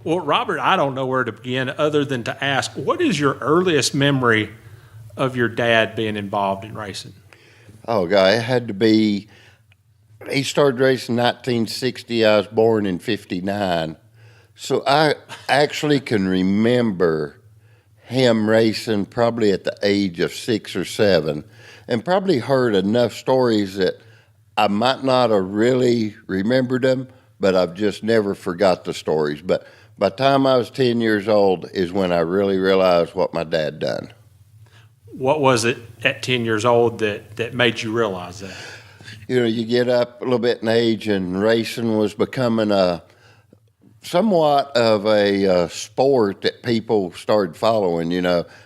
Well, Robert, I don't know where to begin other than to ask, what is your earliest memory of your dad being involved in racing? Oh, God, it had to be. He started racing in 1960. I was born in 59. So I actually can remember him racing probably at the age of 6 or 7, and probably heard enough stories that I might not have really remembered them, but I've just never forgot the stories. But by the time I was 10 years old is when I really realized what my dad done. What was it at 10 years old that made you realize that? You know, you get up a little bit in age, and racing was becoming somewhat of a sport that people started following,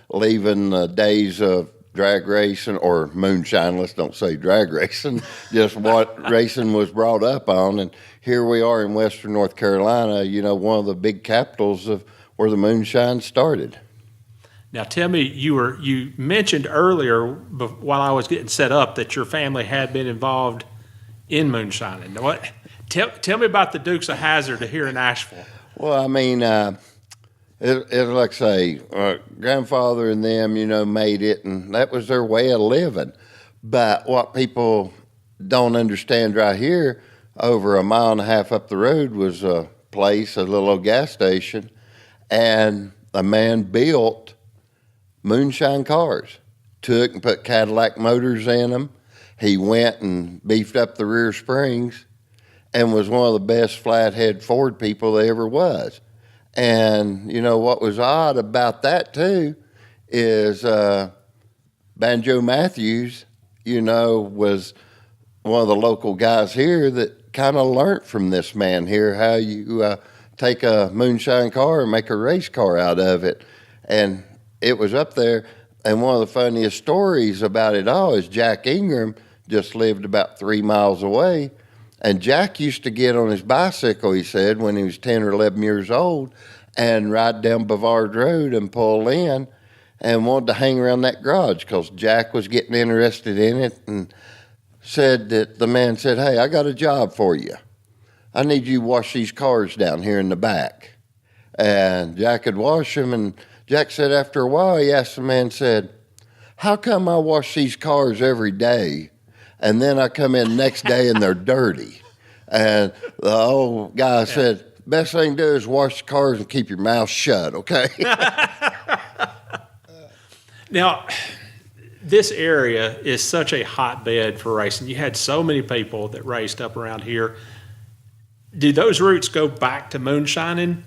leaving the days of drag racing or moonshine, let's don't say drag racing, just what racing was brought up on. And here we are in Western North Carolina, one of the big capitals of where the moonshine started. Now, tell me, you mentioned earlier while I was getting set up that your family had been involved in moonshining. Tell me about the Dukes of Hazzard here in Asheville. Well, I mean, it's like say, grandfather and them, made it, and that was their way of living. But what people don't understand right here, over a mile and a half up the road was a place, a little old gas station, and a man built moonshine cars, took and put Cadillac motors in them. He went and beefed up the rear springs and was one of the best flathead Ford people there ever was. And, what was odd about that, too, is Banjo Matthews, was one of the local guys here that kind of learned from this man here how you take a moonshine car and make a race car out of it. And it was up there. And one of the funniest stories about it all is Jack Ingram just lived about 3 miles away. And Jack used to get on his bicycle, he said, when he was 10 or 11 years old, and ride down Bavard Road and pull in, and wanted to hang around that garage because Jack was getting interested in it, and said that the man said, "Hey, I got a job for you. I need you to wash these cars down here in the back." And Jack could wash them, and Jack said after a while, he asked the man, said, "How come I wash these cars every day, and then I come in next day and they're dirty?" And the old guy said, "Best thing to do is wash the cars and keep your mouth shut, okay?" Now, this area is such a hotbed for racing. You had so many people that raced up around here. Do those roots go back to moonshining,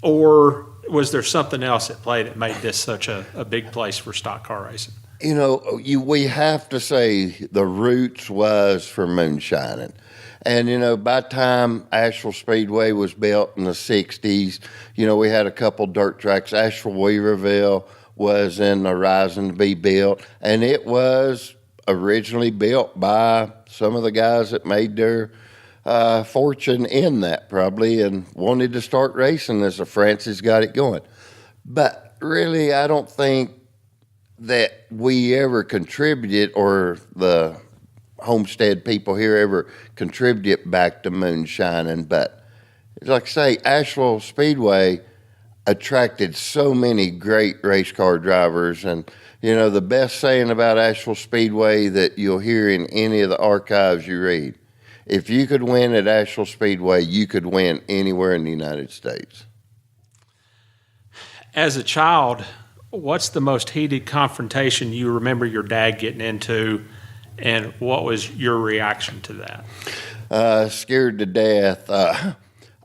or was there something else at play that made this such a big place for stock car racing? We have to say the roots was for moonshining. And, by the time Asheville Speedway was built in the 60s, we had a couple dirt tracks. Asheville Weaverville was in the horizon to be built. And it was originally built by some of the guys that made their fortune in that probably and wanted to start racing as the Francis got it going. But really, I don't think that we ever contributed, or the Homestead people here ever contributed back to moonshining. But like I say, Asheville Speedway attracted so many great race car drivers. And, the best saying about Asheville Speedway that you'll hear in any of the archives you read, if you could win at Asheville Speedway, you could win anywhere in the United States. As a child, what's the most heated confrontation you remember your dad getting into, and what was your reaction to that? Scared to death.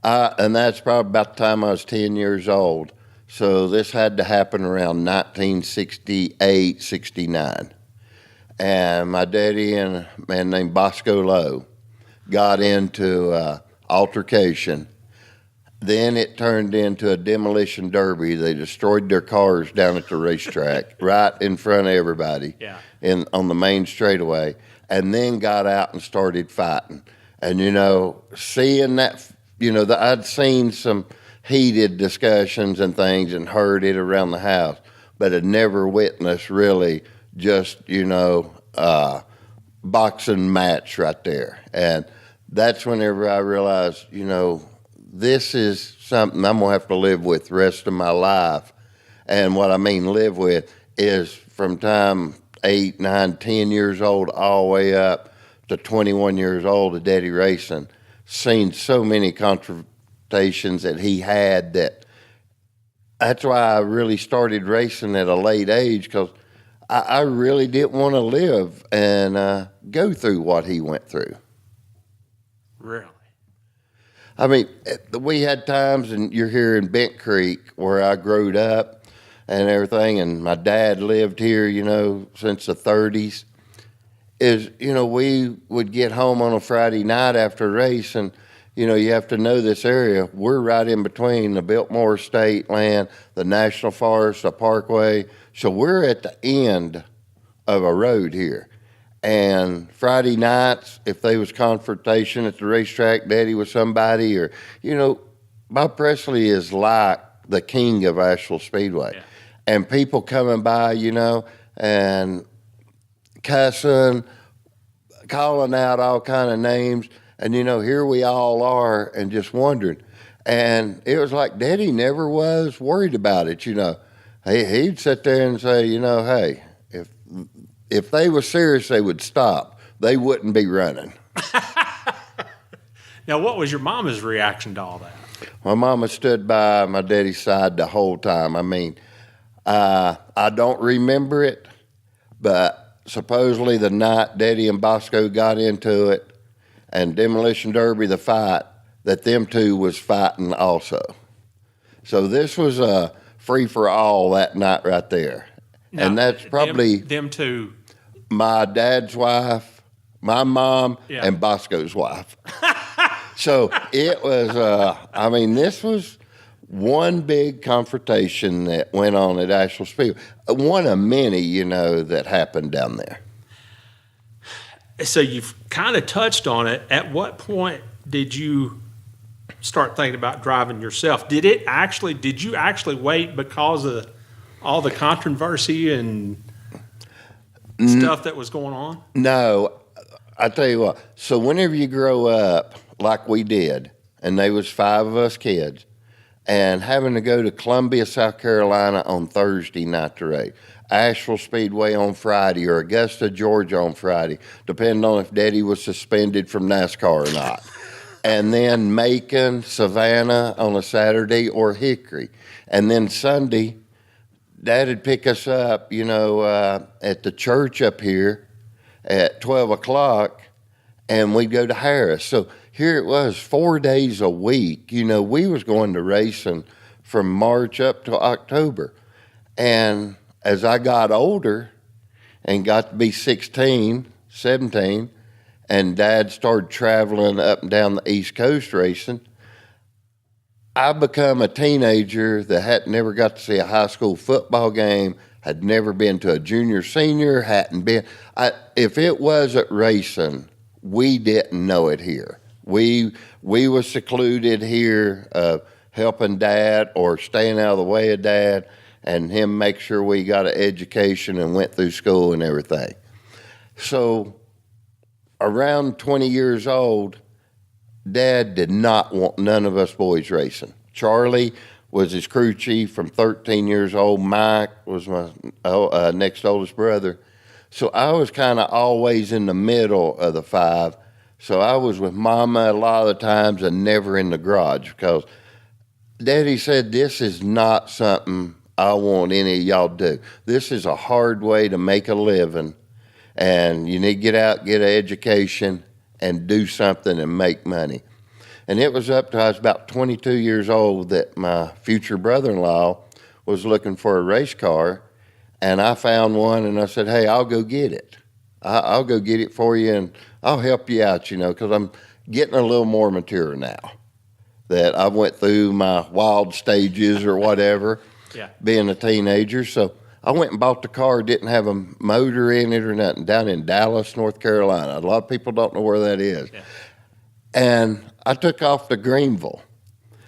And that's probably about the time I was 10 years old. So this had to happen around 1968, 69. And my daddy and a man named Bosco Lowe got into altercation. Then it turned into a demolition derby. They destroyed their cars down at the racetrack right in front of everybody on the main straightaway, and then got out and started fighting. And, seeing that, I'd seen some heated discussions and things and heard it around the house, but had never witnessed really just, boxing match right there. And that's whenever I realized, this is something I'm going to have to live with the rest of my life. And what I mean live with is from time 8, 9, 10 years old all the way up to 21 years old of Daddy racing, seen so many confrontations that he had that's why I really started racing at a late age, because I really didn't want to live and go through what he went through. Really? I mean, we had times, and you're here in Bent Creek where I growed up and everything, and my dad lived here, since the 30s, we would get home on a Friday night after a race, and, you have to know this area. We're right in between the Biltmore State land, the National Forest, the Parkway. So we're at the end of a road here. And Friday nights, if there was confrontation at the racetrack, Daddy with somebody, or, Bob Pressley is like the king of Asheville Speedway. Yeah. And people coming by, and cussing, calling out all kind of names. And, here we all are and just wondering. And it was like Daddy never was worried about it, He'd sit there and say, hey, if they were serious, they would stop. They wouldn't be running. Now, what was your mama's reaction to all that? My mama stood by my daddy's side the whole time. I mean, I don't remember it, but supposedly the night Daddy and Bosco got into it and Demolition Derby, the fight, that them two was fighting also. So this was a free-for-all that night right there. Now, and that's probably them two. My dad's wife, my mom, Yeah. and Bosco's wife. So it was, this was one big confrontation that went on at Asheville Speedway. One of many, that happened down there. So you've kind of touched on it. At what point did you start thinking about driving yourself? Did you actually wait because of all the controversy and stuff that was going on? No, I tell you what. So whenever you grow up like we did, and there was 5 of us kids, and having to go to Columbia, South Carolina on Thursday night to race, Asheville Speedway on Friday, or Augusta, Georgia on Friday, depending on if Daddy was suspended from NASCAR or not. And then Macon, Savannah on a Saturday, or Hickory. And then Sunday, Dad'd pick us up, at the church up here at 12 o'clock, and we'd go to Harris. So here it was, 4 days a week. We was going to racing from March up to October. And as I got older and got to be 16, 17, and Dad started traveling up and down the East Coast racing, I become a teenager that had never got to see a high school football game, had never been to a junior, senior, hadn't been. If it wasn't racing, we didn't know it here. We were secluded here, helping Dad or staying out of the way of Dad, and him make sure we got an education and went through school and everything. So around 20 years old, Dad did not want none of us boys racing. Charlie was his crew chief from 13 years old. Mike was my next oldest brother. So I was kind of always in the middle of the 5. So I was with Mama a lot of the times and never in the garage, because Daddy said, this is not something I want any of y'all to do. This is a hard way to make a living, and you need to get out, get an education, and do something and make money. And it was up to I was about 22 years old that my future brother-in-law was looking for a race car, and I found one, and I said, hey, I'll go get it. I'll go get it for you, and I'll help you out, because I'm getting a little more mature now, that I went through my wild stages or whatever, being a teenager. So I went and bought the car, didn't have a motor in it or nothing, down in Dallas, North Carolina. A lot of people don't know where that is. Yeah. And I took off to Greenville.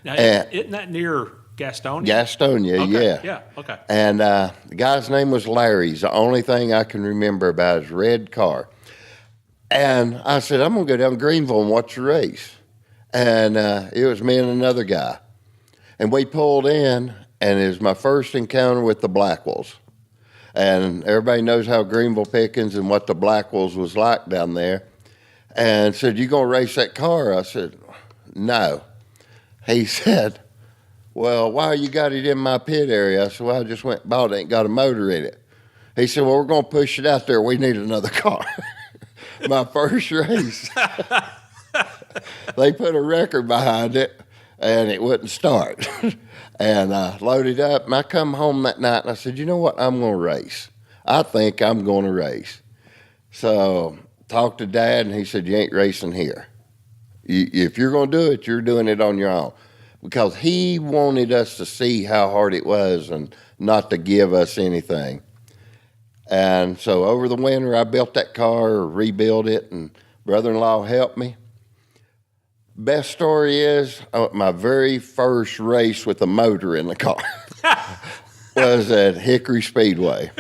Now, isn't that near Gastonia? Gastonia, okay. Yeah. Yeah, okay. And the guy's name was Larry. He's the only thing I can remember about his red car. And I said, I'm going to go down to Greenville and watch the race. And it was me and another guy. And we pulled in, and it was my first encounter with the Blackwells. And everybody knows how Greenville Pickens and what the Blackwells was like down there. And said, "You going to race that car?" I said, "No." He said, "Well, why you got it in my pit area?" I said, "Well, I just went and bought it, ain't got a motor in it." He said, "Well, we're going to push it out there. We need another car." My first race. They put a record behind it, and it wouldn't start. And I loaded up, and I come home that night, and I said, "You know what? I'm going to race. I think I'm going to race." So talked to Dad, and he said, "You ain't racing here. If you're going to do it, you're doing it on your own." Because he wanted us to see how hard it was and not to give us anything. And so over the winter, I built that car, or rebuilt it, and brother-in-law helped me. Best story is my very first race with a motor in the car was at Hickory Speedway.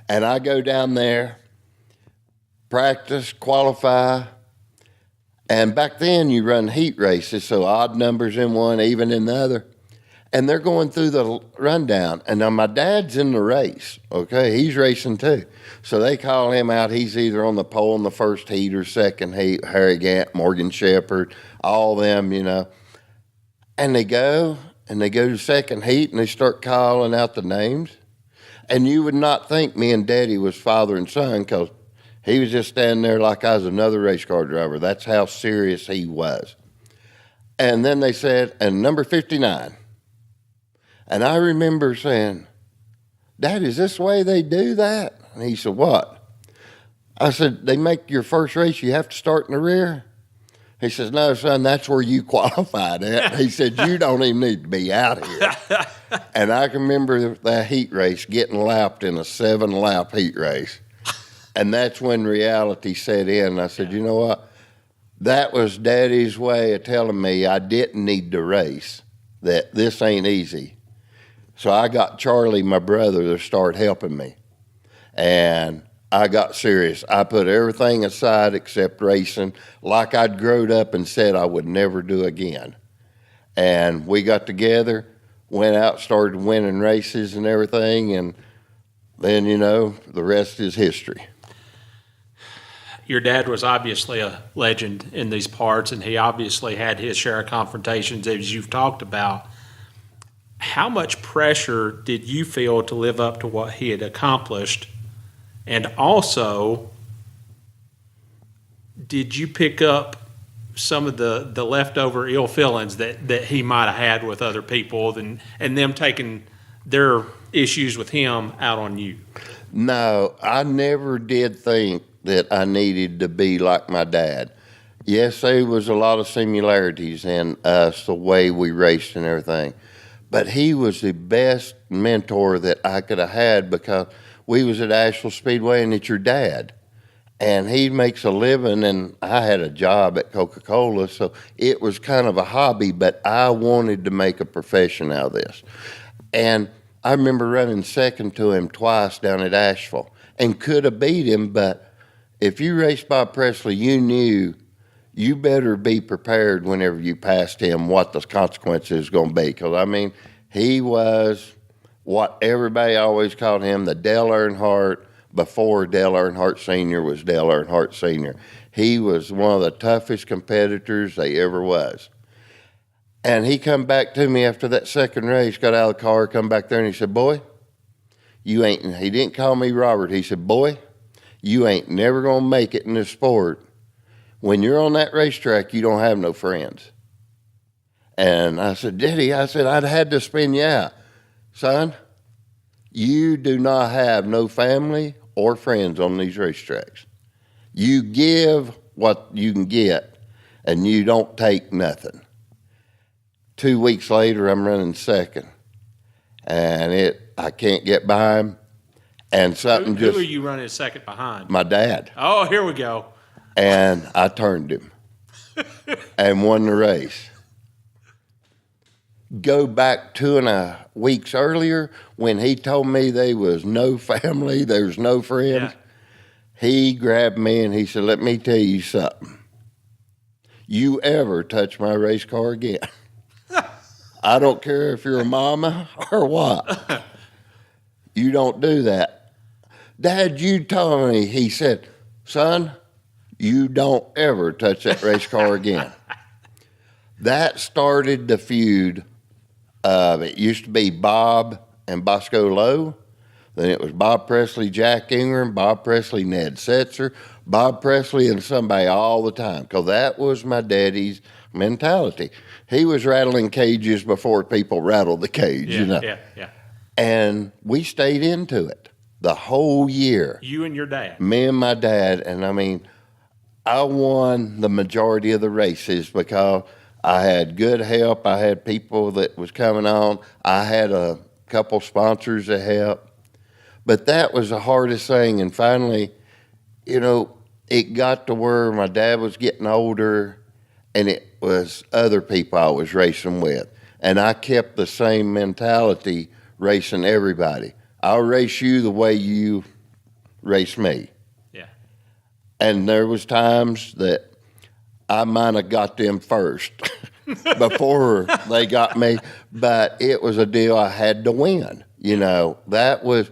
And I go down there, practice, qualify, and back then you run heat races, so odd numbers in one, even in the other. And they're going through the rundown. And now my dad's in the race, okay? He's racing too. So they call him out. He's either on the pole in the first heat or second heat. Harry Gant, Morgan Shepherd, all them, you know. And they go to second heat, and they start calling out the names. And you would not think me and Daddy was father and son, because he was just standing there like I was another race car driver. That's how serious he was. And then they said, "And number 59. And I remember saying, "Dad, is this the way they do that?" And he said, "What?" I said, "They make your first race, you have to start in the rear." He says, "No, son, that's where you qualified at." He said, "You don't even need to be out here." And I can remember that heat race, getting lapped in a 7-lap heat race. And that's when reality set in. I said, "You know what? That was Daddy's way of telling me I didn't need to race, that this ain't easy." So I got Charlie, my brother, to start helping me. And I got serious. I put everything aside except racing, like I'd growed up and said I would never do again. And we got together, went out, started winning races and everything. And then, you know, the rest is history. Your dad was obviously a legend in these parts, and he obviously had his share of confrontations, as you've talked about. How much pressure did you feel to live up to what he had accomplished? And also, did you pick up some of the leftover ill feelings that he might have had with other people and them taking their issues with him out on you? No, I never did think that I needed to be like my dad. Yes, there was a lot of similarities in us, the way we raced and everything. But he was the best mentor that I could have had, because we was at Asheville Speedway, and it's your dad. And he makes a living, and I had a job at Coca-Cola, so it was kind of a hobby, but I wanted to make a profession out of this. And I remember running second to him twice down at Asheville, and could have beat him, but if you raced Bob Pressley, you knew you better be prepared whenever you passed him what the consequences is going to be. Because, I mean, he was what everybody always called him, the Dale Earnhardt, before Dale Earnhardt Sr. was Dale Earnhardt Sr. He was one of the toughest competitors they ever was. And he come back to me after that second race, got out of the car, come back there, and he said, "Boy, you ain't," he didn't call me Robert, he said, "Boy, you ain't never going to make it in this sport. When you're on that racetrack, you don't have no friends." And I said, "Daddy," I said, "I'd had to spin you out." "Son, you do not have no family or friends on these racetracks. You give what you can get, and you don't take nothing." 2 weeks later, I'm running second, and I can't get by him. And something Who are you running second behind? My dad. Oh, here we go. And I turned him and won the race. Go back 2.5 weeks earlier, when he told me there was no family, there was no friends, Yeah. He grabbed me and he said, "Let me tell you something. you ever touch my race car again. I don't care if you're a mama or what. You don't do that. Dad, you told me, he said, son, you don't ever touch that race car again. That started the feud of, it used to be Bob and Bosco Lowe. Then it was Bob Pressley, Jack Ingram, Bob Pressley, Ned Setzer, Bob Pressley, and somebody all the time, because that was my daddy's mentality. He was rattling cages before people rattled the cage, Yeah, you know. yeah. And we stayed into it the whole year. You and your dad. Me and my dad, and I mean, I won the majority of the races because I had good help. I had people that was coming on. I had a couple sponsors that helped. But that was the hardest thing. And finally, you know, it got to where my dad was getting older and it was other people I was racing with. And I kept the same mentality racing everybody. I'll race you the way you race me. Yeah. And there was times that I might have got them first before they got me, but it was a deal I had to win. You know, that was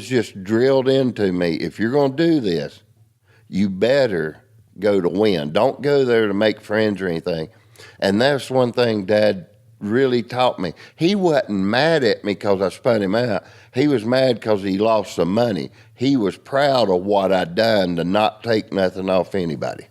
just drilled into me. If you're going to do this, you better go to win. Don't go there to make friends or anything. And that's one thing Dad really taught me. He wasn't mad at me because I spun him out. He was mad because he lost some money. He was proud of what I'd done to not take nothing off anybody.